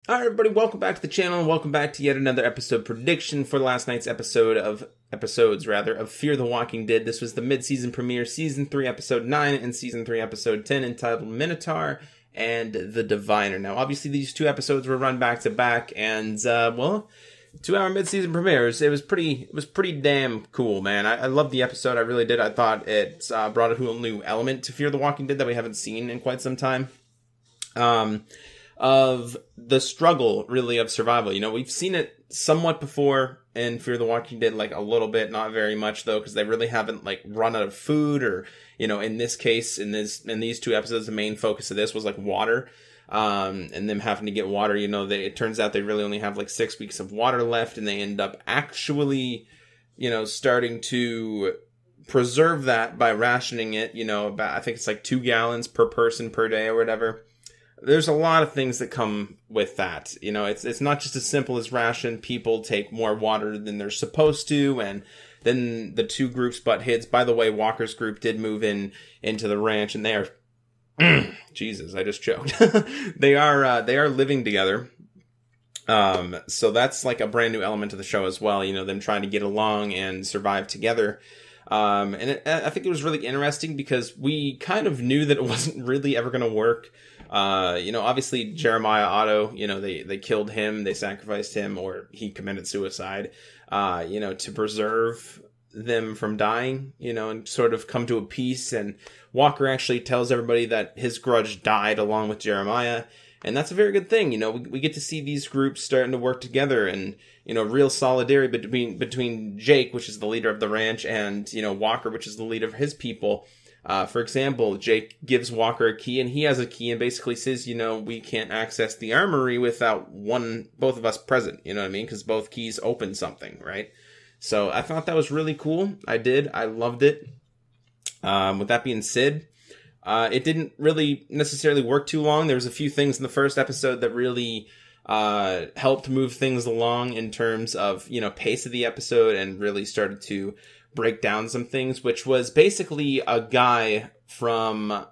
Alright everybody, welcome back to the channel and welcome back to yet another episode prediction for last night's episodes of Fear the Walking Dead. This was the mid-season premiere, Season 3, Episode 9, and Season 3, Episode 10, entitled Minotaur and the Diviner. Now, obviously these two episodes were run back-to-back, and, well, 2-hour mid-season premieres. It was pretty damn cool, man. I loved the episode, I really did. I thought it brought a whole new element to Fear the Walking Dead that we haven't seen in quite some time. Of the struggle, really, of survival. You know, we've seen it somewhat before in Fear the Walking Dead, like a little bit, not very much though, because they really haven't like run out of food, or, you know, in this case, in these two episodes, the main focus of this was like water, and them having to get water. You know, it turns out they really only have like 6 weeks of water left, and they end up actually, you know, starting to preserve that by rationing it, you know, about, I think it's like 2 gallons per person per day or whatever. There's a lot of things that come with that. You know, it's not just as simple as ration. People take more water than they're supposed to, and then the two groups butt heads. By the way, Walker's group did move into the ranch, and they are Jesus, I just choked. They are living together. So that's like a brand new element of the show as well. You know, them trying to get along and survive together. I think it was really interesting because we kind of knew that it wasn't really ever going to work. You know, obviously Jeremiah Otto, you know, they killed him, they sacrificed him, or he committed suicide, you know, to preserve them from dying, you know, and sort of come to a peace. And Walker actually tells everybody that his grudge died along with Jeremiah. And that's a very good thing. You know, we get to see these groups starting to work together, and, you know, real solidarity between Jake, which is the leader of the ranch, and, you know, Walker, which is the leader of his people. For example, Jake gives Walker a key, and he has a key, and basically says, you know, we can't access the armory without both of us present. You know what I mean? Because both keys open something, right? So I thought that was really cool. I loved it. With that being said, it didn't really necessarily work too long. There was a few things in the first episode that really helped move things along in terms of, you know, pace of the episode, and really started to break down some things, which was basically a guy from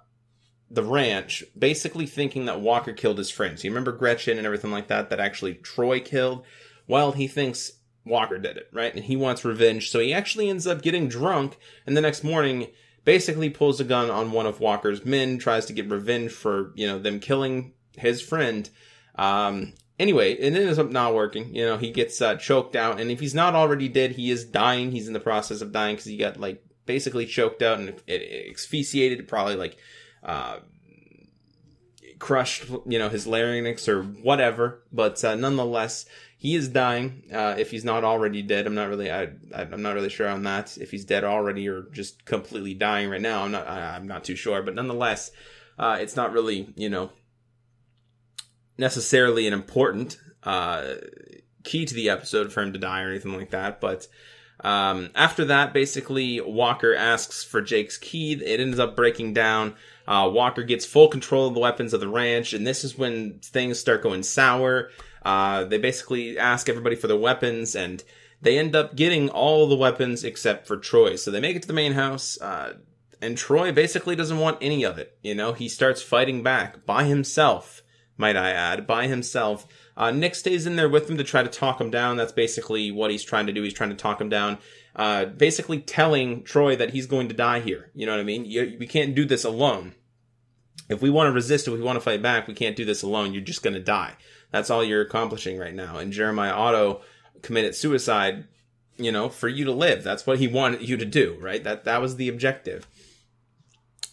the ranch basically thinking that Walker killed his friends. You remember Gretchen and everything like that actually Troy killed? Well, he thinks Walker did it, right? And he wants revenge, so he actually ends up getting drunk, and the next morning basically pulls a gun on one of Walker's men, tries to get revenge for, you know, them killing his friend. Anyway, it ends up not working. You know, he gets choked out, and if he's not already dead, he is dying. He's in the process of dying because he got, like, basically choked out, and it asphyxiated, probably, like, crushed, you know, his larynx or whatever. But nonetheless, he is dying. If he's not already dead, I'm not really sure on that. If he's dead already or just completely dying right now, I'm not too sure. But nonetheless, it's not really, you know, necessarily an important key to the episode for him to die or anything like that. But after that, basically Walker asks for Jake's key. It ends up breaking down. Walker gets full control of the weapons of the ranch, and this is when things start going sour. They basically ask everybody for their weapons, and they end up getting all the weapons except for Troy. So they make it to the main house, and Troy basically doesn't want any of it. You know, he starts fighting back by himself, might I add, by himself. Nick stays in there with him to try to talk him down. That's basically what he's trying to do. He's trying to talk him down, basically telling Troy that he's going to die here. You know what I mean? We can't do this alone. If we want to resist, if we want to fight back, we can't do this alone. You're just going to die. That's all you're accomplishing right now. And Jeremiah Otto committed suicide, you know, for you to live. That's what he wanted you to do, right? That was the objective.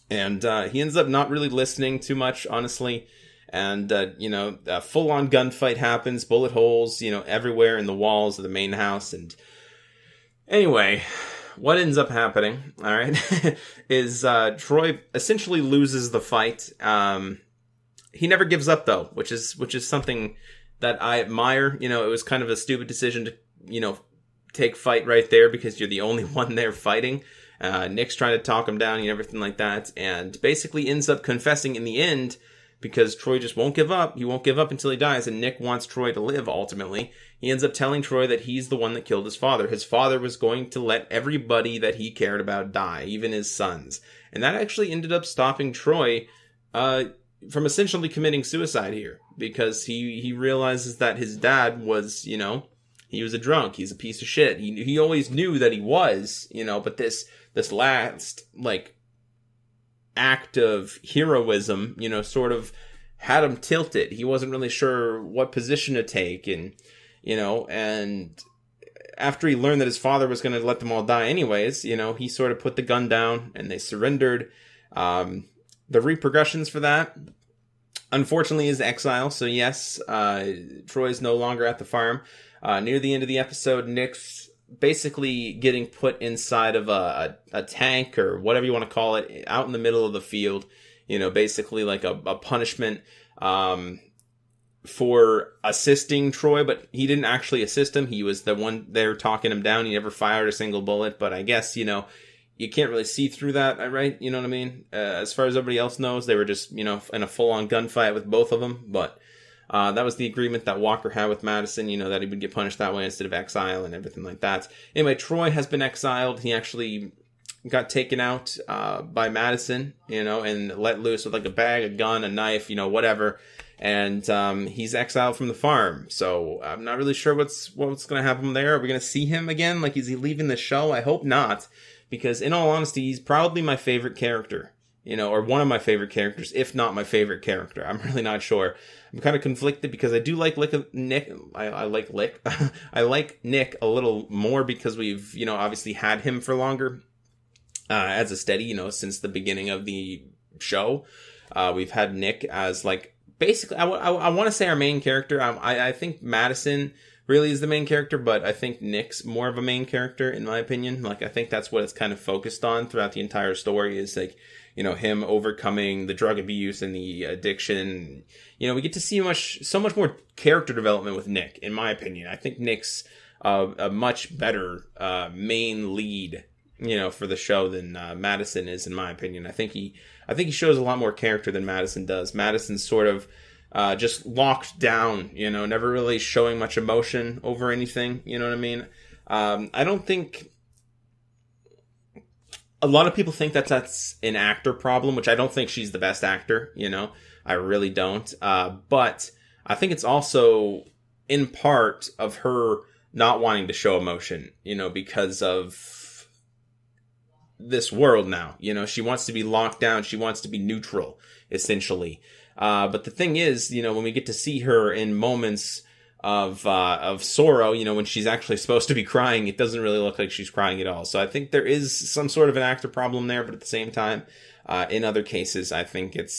And he ends up not really listening too much, honestly. And, you know, a full-on gunfight happens, bullet holes, you know, everywhere in the walls of the main house. And anyway, what ends up happening, all right, is Troy essentially loses the fight. He never gives up, though, which is something that I admire. You know, it was kind of a stupid decision to, you know, take fight right there because you're the only one there fighting. Nick's trying to talk him down and everything like that, and basically ends up confessing in the end, because Troy just won't give up. He won't give up until he dies, and Nick wants Troy to live, ultimately. He ends up telling Troy that he's the one that killed his father. His father was going to let everybody that he cared about die, even his sons. And that actually ended up stopping Troy from essentially committing suicide here. because he realizes that his dad was, you know, he was a drunk. He's a piece of shit. He always knew that he was, you know, but this last, like, act of heroism, you know, sort of had him tilted. He wasn't really sure what position to take, and, you know, and after he learned that his father was going to let them all die anyways, you know, he sort of put the gun down and they surrendered. The repercussions for that, unfortunately, is exile. So yes, Troy's no longer at the farm. Near the end of the episode, Nick's basically getting put inside of a tank, or whatever you want to call it, out in the middle of the field, you know, basically like a punishment, for assisting Troy, but he didn't actually assist him. He was the one there talking him down. He never fired a single bullet, but I guess, you know, you can't really see through that, right? You know what I mean? As far as everybody else knows, they were just, you know, in a full-on gunfight with both of them, but that was the agreement that Walker had with Madison, you know, that he would get punished that way instead of exile and everything like that. Anyway, Troy has been exiled. He actually got taken out by Madison, you know, and let loose with like a bag, a gun, a knife, you know, whatever. And he's exiled from the farm. So I'm not really sure what's going to happen there. Are we going to see him again? Like, is he leaving the show? I hope not. Because in all honesty, he's probably my favorite character, you know, or one of my favorite characters, if not my favorite character. I'm really not sure. I'm kind of conflicted because I do like Nick. I like Nick a little more because we've, you know, obviously had him for longer as a steady, you know, since the beginning of the show. We've had Nick as, like, basically, I want to say our main character. I think Madison really is the main character, but I think Nick's more of a main character, in my opinion. Like, I think that's what it's kind of focused on throughout the entire story, is, like, you know, him overcoming the drug abuse and the addiction. You know, we get to see so much more character development with Nick, in my opinion. I think Nick's a much better main lead, you know, for the show than Madison is, in my opinion. I think he shows a lot more character than Madison does. Madison's sort of just locked down, you know, never really showing much emotion over anything, you know what I mean? I don't think... A lot of people think that that's an actor problem, which I don't think she's the best actor, you know? I really don't. But I think it's also in part of her not wanting to show emotion, you know, because of this world now. You know, she wants to be locked down. She wants to be neutral, essentially. But the thing is, you know, when we get to see her in moments of sorrow, you know, when she's actually supposed to be crying, it doesn't really look like she's crying at all. So I think there is some sort of an actor problem there, but at the same time, in other cases, I think it's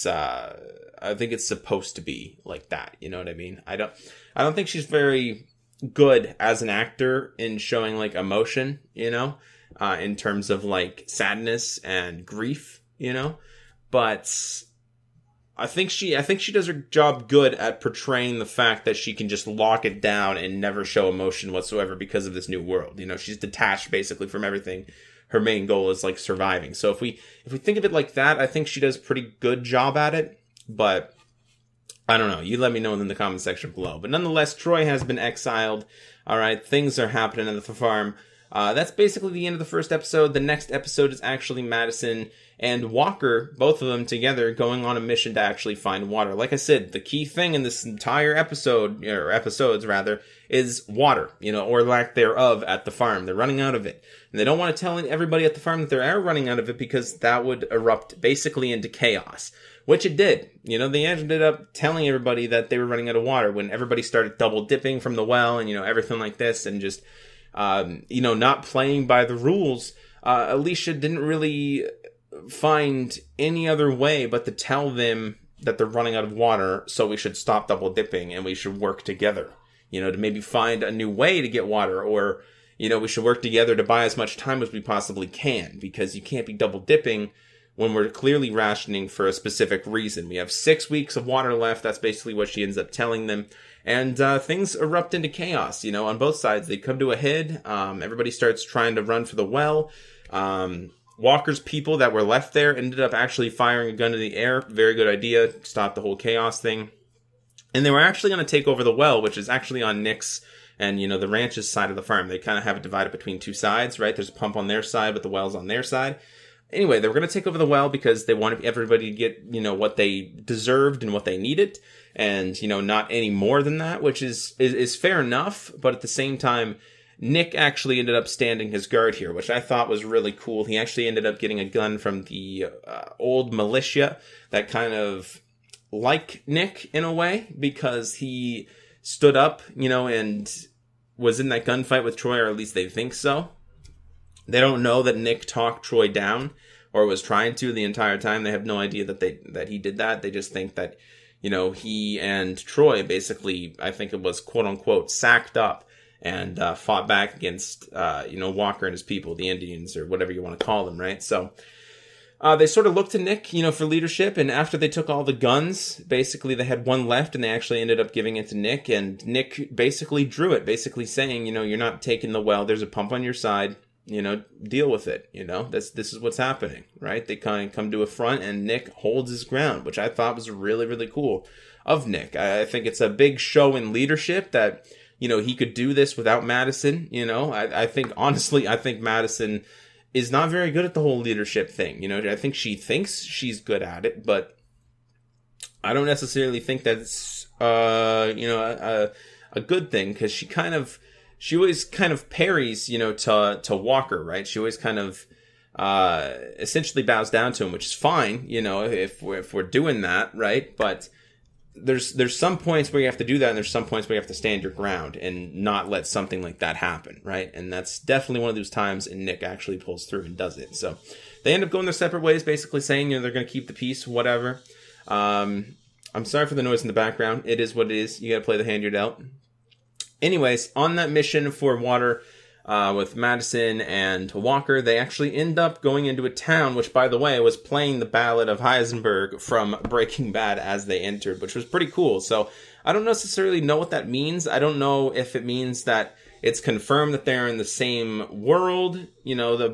supposed to be like that. You know what I mean? I don't think she's very good as an actor in showing, like, emotion, you know, in terms of, like, sadness and grief, you know, but I think she does her job good at portraying the fact that she can just lock it down and never show emotion whatsoever because of this new world. You know, she's detached basically from everything. Her main goal is, like, surviving. So if we think of it like that, I think she does a pretty good job at it. But I don't know. You let me know in the comment section below. But nonetheless, Troy has been exiled. All right, things are happening at the farm. That's basically the end of the first episode. The next episode is actually Madison and Walker, both of them together, going on a mission to actually find water. Like I said, the key thing in this entire episode, or episodes rather, is water, you know, or lack thereof at the farm. They're running out of it. And they don't want to tell everybody at the farm that they are running out of it because that would erupt basically into chaos, which it did. You know, they ended up telling everybody that they were running out of water when everybody started double dipping from the well and, you know, everything like this, and just, you know, not playing by the rules. Alicia didn't really find any other way but to tell them that they're running out of water, so we should stop double dipping and we should work together, you know, to maybe find a new way to get water, or, you know, we should work together to buy as much time as we possibly can, because you can't be double dipping when we're clearly rationing for a specific reason. We have 6 weeks of water left. That's basically what she ends up telling them. And things erupt into chaos, you know, on both sides. They come to a head. Everybody starts trying to run for the well. Walker's people that were left there ended up actually firing a gun in the air. Very good idea. Stop the whole chaos thing. And they were actually going to take over the well, which is actually on Nick's and, you know, the ranch's side of the farm. They kind of have it divided between two sides, right? There's a pump on their side, but the well's on their side. Anyway, they were going to take over the well because they wanted everybody to get, you know, what they deserved and what they needed. And, you know, not any more than that, which is fair enough. But at the same time, Nick actually ended up standing his guard here, which I thought was really cool. He actually ended up getting a gun from the old militia that kind of like Nick in a way, because he stood up, you know, and was in that gunfight with Troy, or at least they think so. They don't know that Nick talked Troy down, or was trying to the entire time. They have no idea that he did that. They just think that, you know, he and Troy basically, I think it was quote unquote, sacked up and fought back against, you know, Walker and his people, the Indians, or whatever you want to call them, right? So they sort of looked to Nick, you know, for leadership. And after they took all the guns, basically they had one left, and they actually ended up giving it to Nick. And Nick basically drew it, basically saying, you know, you're not taking the well. There's a pump on your side. You know, deal with it. You know, this is what's happening, right? They kind of come to a front, and Nick holds his ground, which I thought was really, really cool of Nick. I think it's a big show in leadership that, you know, he could do this without Madison. You know, I think, honestly, I think Madison is not very good at the whole leadership thing. You know, I think she thinks she's good at it, but I don't necessarily think that's, you know, a good thing, because she always kind of parries, you know, to Walker, right? She always kind of essentially bows down to him, which is fine, you know, if we're doing that, right? But there's some points where you have to do that, and there's some points where you have to stand your ground and not let something like that happen, right? And that's definitely one of those times, and Nick actually pulls through and does it. So they end up going their separate ways, basically saying, you know, they're going to keep the peace, whatever. I'm sorry for the noise in the background. It is what it is. You got to play the hand you're dealt. Anyways, on that mission for water with Madison and Walker, they actually end up going into a town, which, by the way, was playing the Ballad of Heisenberg from Breaking Bad as they entered, which was pretty cool. So I don't necessarily know what that means. I don't know if it means that it's confirmed that they're in the same world, you know, the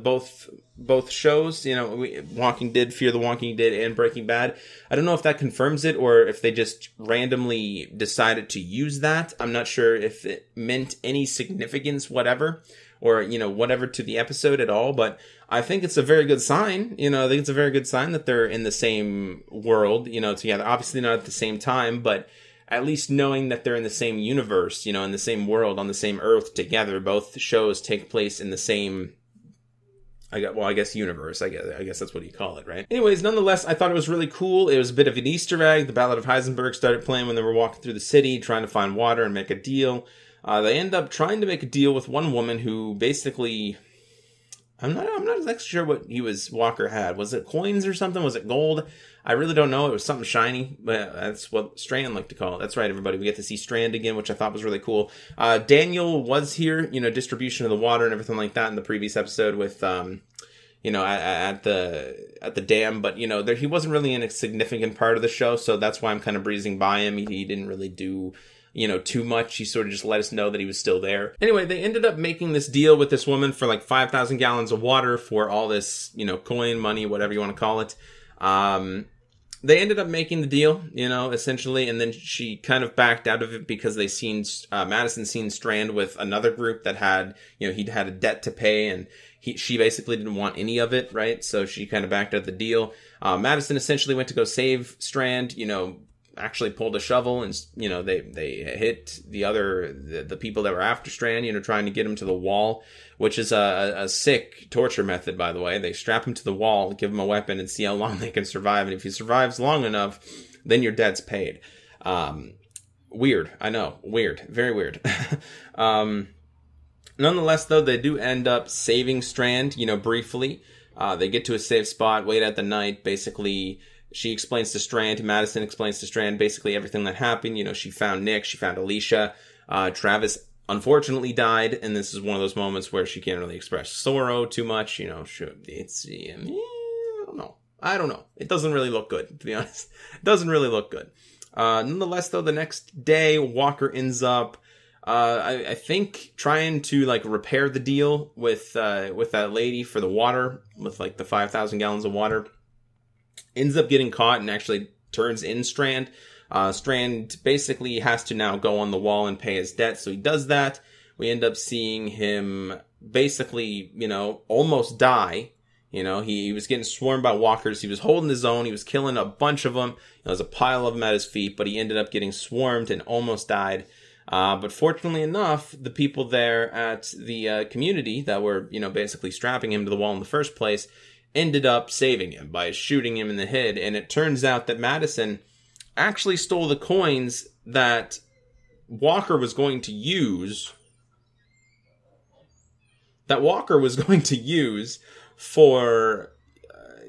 both shows, you know, Walking Dead, Fear the Walking Dead, and Breaking Bad. I don't know if that confirms it, or if they just randomly decided to use that. I'm not sure if it meant any significance, whatever, or, you know, whatever to the episode at all. But I think it's a very good sign. You know, I think it's a very good sign that they're in the same world, you know, together. Obviously not at the same time, but at least knowing that they're in the same universe, you know, in the same world, on the same Earth together. Both shows take place in the same, I guess universe. I guess that's what you call it, right? Anyways, nonetheless, I thought it was really cool. It was a bit of an Easter egg. The Ballad of Heisenberg started playing when they were walking through the city, trying to find water and make a deal. They end up trying to make a deal with one woman who basically, I'm not exactly sure what Walker had. Was it coins or something? Was it gold? I really don't know. It was something shiny, but that's what Strand liked to call it. That's right, everybody. We get to see Strand again, which I thought was really cool. Daniel was here, you know, distribution of the water and everything like that in the previous episode with, you know, at the dam, but, you know, he wasn't really in a significant part of the show, so that's why I'm kind of breezing by him. He didn't really do, you know, too much. He sort of just let us know that he was still there. Anyway, they ended up making this deal with this woman for like 5,000 gallons of water for all this, you know, coin, money, whatever you want to call it. They ended up making the deal, you know, essentially, and then she kind of backed out of it because they Madison seen Strand with another group that had, you know, he'd had a debt to pay, and she basically didn't want any of it, right? So she kind of backed out the deal. Madison essentially went to go save Strand, you know, actually pulled a shovel, and, you know, they hit the people that were after Strand, you know, trying to get him to the wall, which is a sick torture method, by the way. They strap him to the wall, give him a weapon, and see how long they can survive. And if he survives long enough, then your debt's paid. Weird. I know. Weird. Very weird. Nonetheless, though, they do end up saving Strand, you know, briefly. They get to a safe spot, wait out the night, basically. She explains to Strand, Madison explains to Strand basically everything that happened. You know, she found Nick, she found Alicia. Travis unfortunately died, and this is one of those moments where she can't really express sorrow too much. You know, I don't know. It doesn't really look good, to be honest. It doesn't really look good. Nonetheless, though, the next day, Walker ends up, I think, trying to, like, repair the deal with that lady for the water, with, like, the 5,000 gallons of water. Ends up getting caught and actually turns in Strand. Strand basically has to now go on the wall and pay his debt, so he does that. We end up seeing him basically, you know, almost die. You know, he was getting swarmed by walkers. He was holding his own. He was killing a bunch of them. There was a pile of them at his feet, but he ended up getting swarmed and almost died. But fortunately enough, the people there at the community that were, you know, basically strapping him to the wall in the first place ended up saving him by shooting him in the head. And it turns out that Madison actually stole the coins that Walker was going to use. For,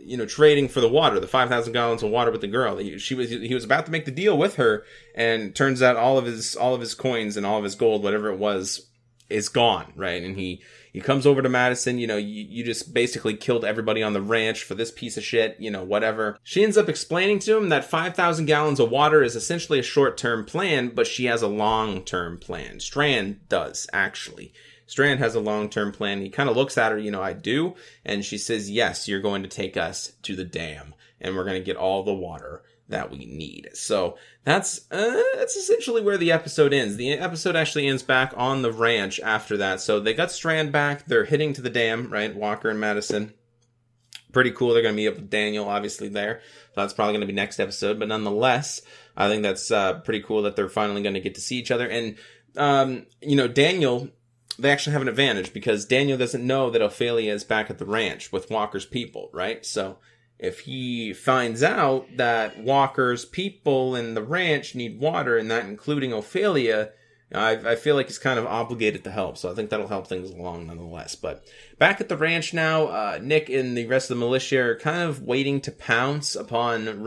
you know, trading for the water, the 5,000 gallons of water with the girl. He was about to make the deal with her, and turns out all of his coins and all of his gold, whatever it was, is gone, right? And he comes over to Madison, you know, you just basically killed everybody on the ranch for this piece of shit, you know, whatever. She ends up explaining to him that 5,000 gallons of water is essentially a short-term plan, but she has a long-term plan. Strand does, actually. Strand has a long-term plan. He kind of looks at her, you know, I do. And she says, yes, you're going to take us to the dam. And we're going to get all the water that we need. So that's essentially where the episode ends. The episode actually ends back on the ranch after that. So they got Strand back. They're heading to the dam, right? Walker and Madison. Pretty cool. They're going to meet up with Daniel, obviously, there. So that's probably going to be next episode. But nonetheless, I think that's pretty cool that they're finally going to get to see each other. And, you know, Daniel... They actually have an advantage because Daniel doesn't know that Ophelia is back at the ranch with Walker's people, right? So if he finds out that Walker's people in the ranch need water, and that including Ophelia, I feel like he's kind of obligated to help. So I think that'll help things along nonetheless. But back at the ranch now, Nick and the rest of the militia are kind of waiting to pounce upon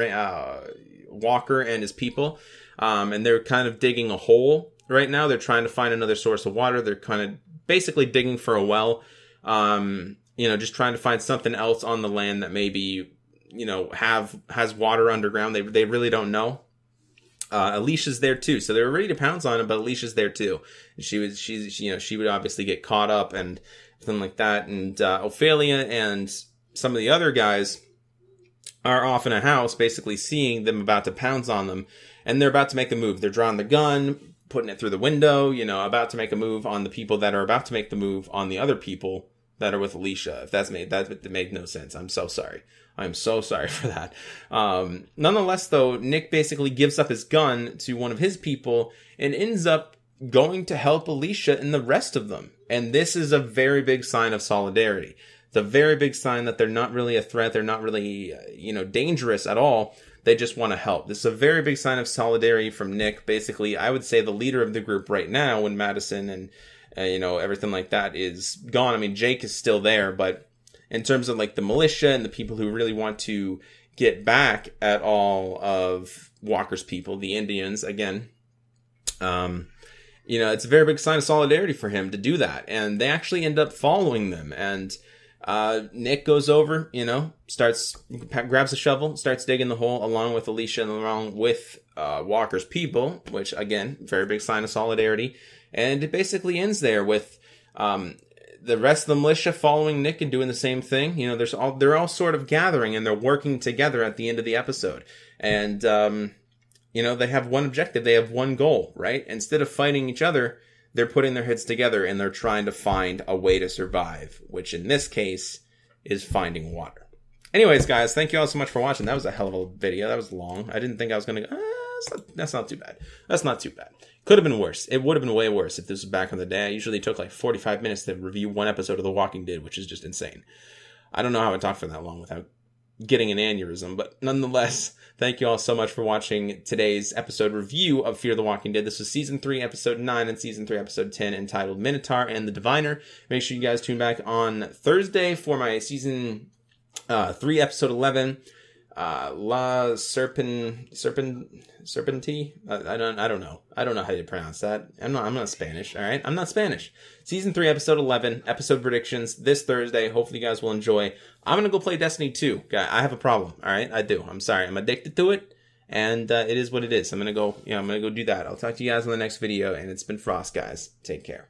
Walker and his people. And they're kind of digging a hole. Right now, they're trying to find another source of water. They're kind of basically digging for a well. You know, just trying to find something else on the land that maybe, you know, has water underground. They really don't know. Alicia's there too, so they were ready to pounce on him, but Alicia's there too. She would obviously get caught up and something like that. And Ophelia and some of the other guys are off in a house, basically seeing them about to pounce on them, and they're about to make a move. They're drawing the gun, putting it through the window, you know, about to make a move on the people that are about to make the move on the other people that are with Alicia. If that made no sense. I'm so sorry. I'm so sorry for that. Nonetheless, though, Nick basically gives up his gun to one of his people and ends up going to help Alicia and the rest of them. And this is a very big sign of solidarity. It's a very big sign that they're not really a threat. They're not really, you know, dangerous at all. They just want to help. This is a very big sign of solidarity from Nick. Basically, I would say the leader of the group right now, when Madison and, you know, everything like that is gone. I mean, Jake is still there, but in terms of like the militia and the people who really want to get back at all of Walker's people, the Indians, again, you know, it's a very big sign of solidarity for him to do that. And they actually end up following them. And Nick goes over, you know, grabs a shovel, starts digging the hole along with Alicia and along with Walker's people, which again, very big sign of solidarity. And it basically ends there with the rest of the militia following Nick and doing the same thing. You know, they're all sort of gathering and they're working together at the end of the episode. And you know, they have one objective, they have one goal, right? Instead of fighting each other, they're putting their heads together and they're trying to find a way to survive, which in this case is finding water. Anyways, guys, thank you all so much for watching. That was a hell of a video. That was long. I didn't think I was going to... that's not too bad. That's not too bad. Could have been worse. It would have been way worse if this was back in the day. I usually took like 45 minutes to review one episode of The Walking Dead, which is just insane. I don't know how I talked for that long without getting an aneurysm, but nonetheless, thank you all so much for watching today's episode review of Fear the Walking Dead. This was Season 3, Episode 9, and Season 3, Episode 10, entitled Minotaur and the Diviner. Make sure you guys tune back on Thursday for my Season 3, Episode 11, La Serpenti? I don't know. I don't know how you pronounce that. I'm not Spanish, alright? I'm not Spanish. Season 3, Episode 11, episode predictions this Thursday. Hopefully you guys will enjoy. I'm gonna go play Destiny 2. I have a problem, alright? I do. I'm sorry. I'm addicted to it, and it is what it is. I'm gonna go do that. I'll talk to you guys in the next video, and it's been Frost, guys. Take care.